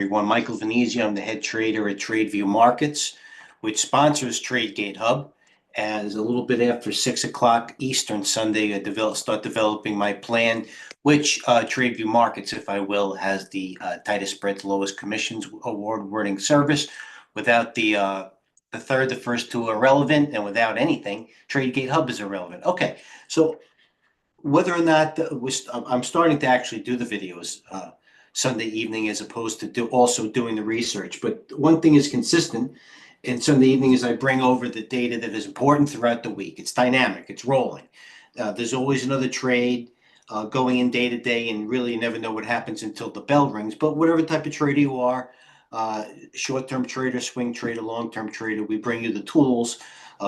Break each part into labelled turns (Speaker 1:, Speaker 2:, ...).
Speaker 1: Everyone, Michael Venezia. I'm the head trader at Tradeview Markets, which sponsors TradeGATEHub. As a little bit after 6 o'clock Eastern Sunday, I start developing my plan, which Tradeview Markets, if I will, has the tightest spreads, lowest commissions award-winning service. Without the third, the first two are irrelevant, and without anything, TradeGATEHub is irrelevant. Okay, so whether or not I'm starting to actually do the videos Sunday evening as opposed to also doing the research. But one thing is consistent, and Sunday evening is I bring over the data that is important throughout the week. It's dynamic, it's rolling. There's always another trade going in day to day, and really you never know what happens until the bell rings. But whatever type of trader you are, short-term trader, swing trader, long-term trader, we bring you the tools,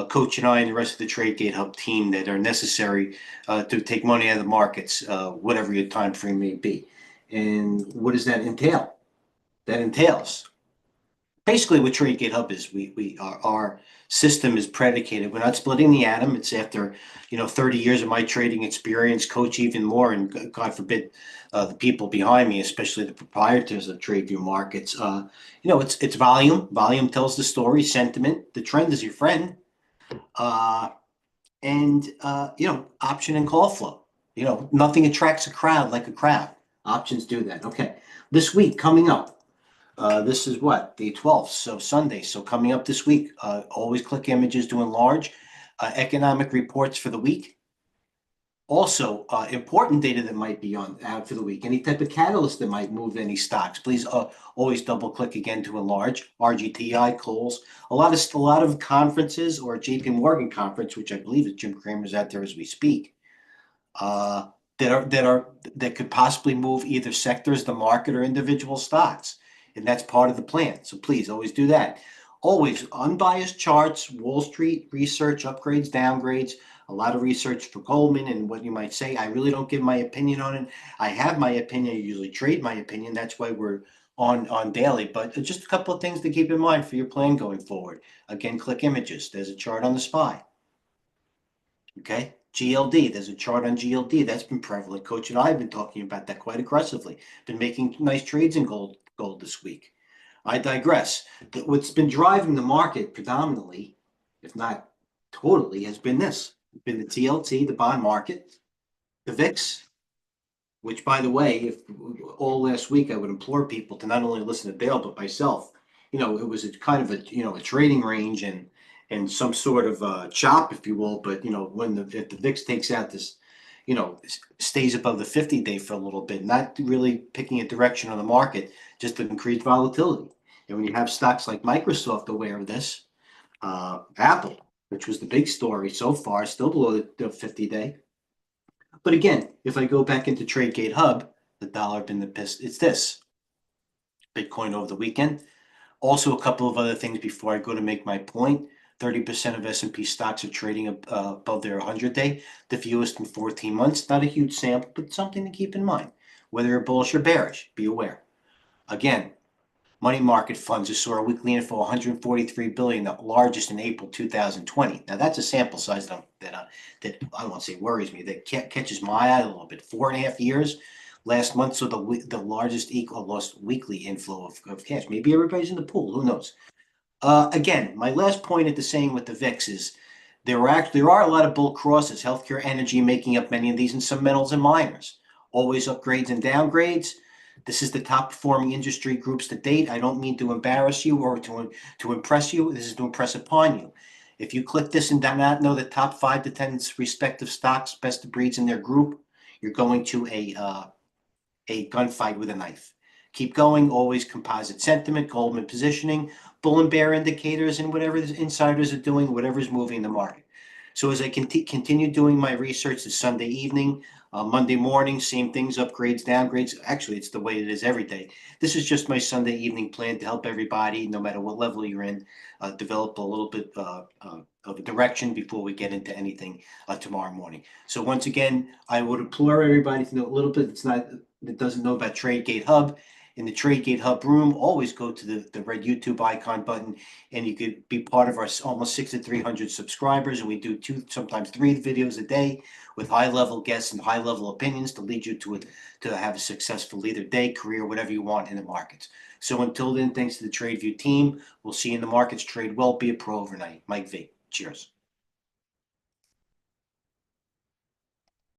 Speaker 1: Coach and I and the rest of the TradeGATEHub team, that are necessary to take money out of the markets, whatever your time frame may be. And what does that entail? That entails basically what TradeGATEHub is. Our system is predicated. We're not splitting the atom. It's after 30 years of my trading experience, coach even more, and God forbid the people behind me, especially the proprietors of Tradeview Markets. It's volume. Volume tells the story. Sentiment. The trend is your friend. Option and call flow. Nothing attracts a crowd like a crowd. Options do that. Okay. This week coming up, this is what, the 12th, so Sunday. So coming up this week, always click images to enlarge. Economic reports for the week. Also, important data that might be out for the week. Any type of catalyst that might move any stocks. Please always double click again to enlarge. RGTI, Coles, a lot of conferences, or JP Morgan conference, which I believe is Jim Cramer's out there as we speak. That could possibly move either sectors, the market, or individual stocks, and that's part of the plan. So please always do that. Always unbiased charts, Wall Street research, upgrades, downgrades. A lot of research for Goldman, and what you might say, I really don't give my opinion on it. I have my opinion. I usually trade my opinion. That's why we're on daily. But just a couple of things to keep in mind for your plan going forward. Again, click images. There's a chart on the SPY. Okay. GLD, there's a chart on GLD. That's been prevalent. Coach and I have been talking about that quite aggressively. Been making nice trades in gold this week. I digress. What's been driving the market predominantly, if not totally, has been this. Been the TLT, the bond market, the VIX, which, by the way, if all last week I would implore people to not only listen to Dale but myself. It was a kind of a trading range and some sort of chop, if you will. But if the VIX takes out this, stays above the 50-day for a little bit, not really picking a direction on the market, just to increase volatility. And when you have stocks like Microsoft aware of this, Apple, which was the big story so far, still below the 50-day. But again, if I go back into TradeGATEHub, the dollar been the piss. It's this. Bitcoin over the weekend. Also, a couple of other things before I go to make my point. 30% of S&P stocks are trading above their 100-day, the fewest in 14 months. Not a huge sample, but something to keep in mind. Whether you're bullish or bearish, be aware. Again, money market funds just saw a weekly inflow of $143 billion, the largest in April 2020. Now that's a sample size that I don't want to say worries me. That catches my eye a little bit. 4.5 years. Last month saw the largest weekly inflow of cash. Maybe everybody's in the pool. Who knows? Again, my last point at the saying with the VIX is there are a lot of bull crosses. Healthcare, energy making up many of these, and some metals and miners. Always upgrades and downgrades. This is the top performing industry groups to date. I don't mean to embarrass you or to impress you. This is to impress upon you. If you click this and do not know the top 5 to 10 respective stocks, best of breeds in their group, you're going to a gunfight with a knife. Keep going. Always composite sentiment, Goldman positioning, bull and bear indicators, and whatever the insiders are doing, whatever is moving in the market. So as I continue doing my research this Sunday evening, Monday morning, same things, upgrades, downgrades. Actually, it's the way it is every day. This is just my Sunday evening plan to help everybody, no matter what level you're in, develop a little bit of a direction before we get into anything tomorrow morning. So once again, I would implore everybody to know a little bit that doesn't know about TradeGATEHub. In the TradeGATEHub room, always go to the red YouTube icon button, and you could be part of our almost 6,300 subscribers. And we do 2, sometimes 3 videos a day with high-level guests and high-level opinions to lead you to have a successful either day, career, whatever you want in the markets. So until then, thanks to the TradeView team. We'll see you in the markets. Trade well, be a pro overnight. Mike V. Cheers.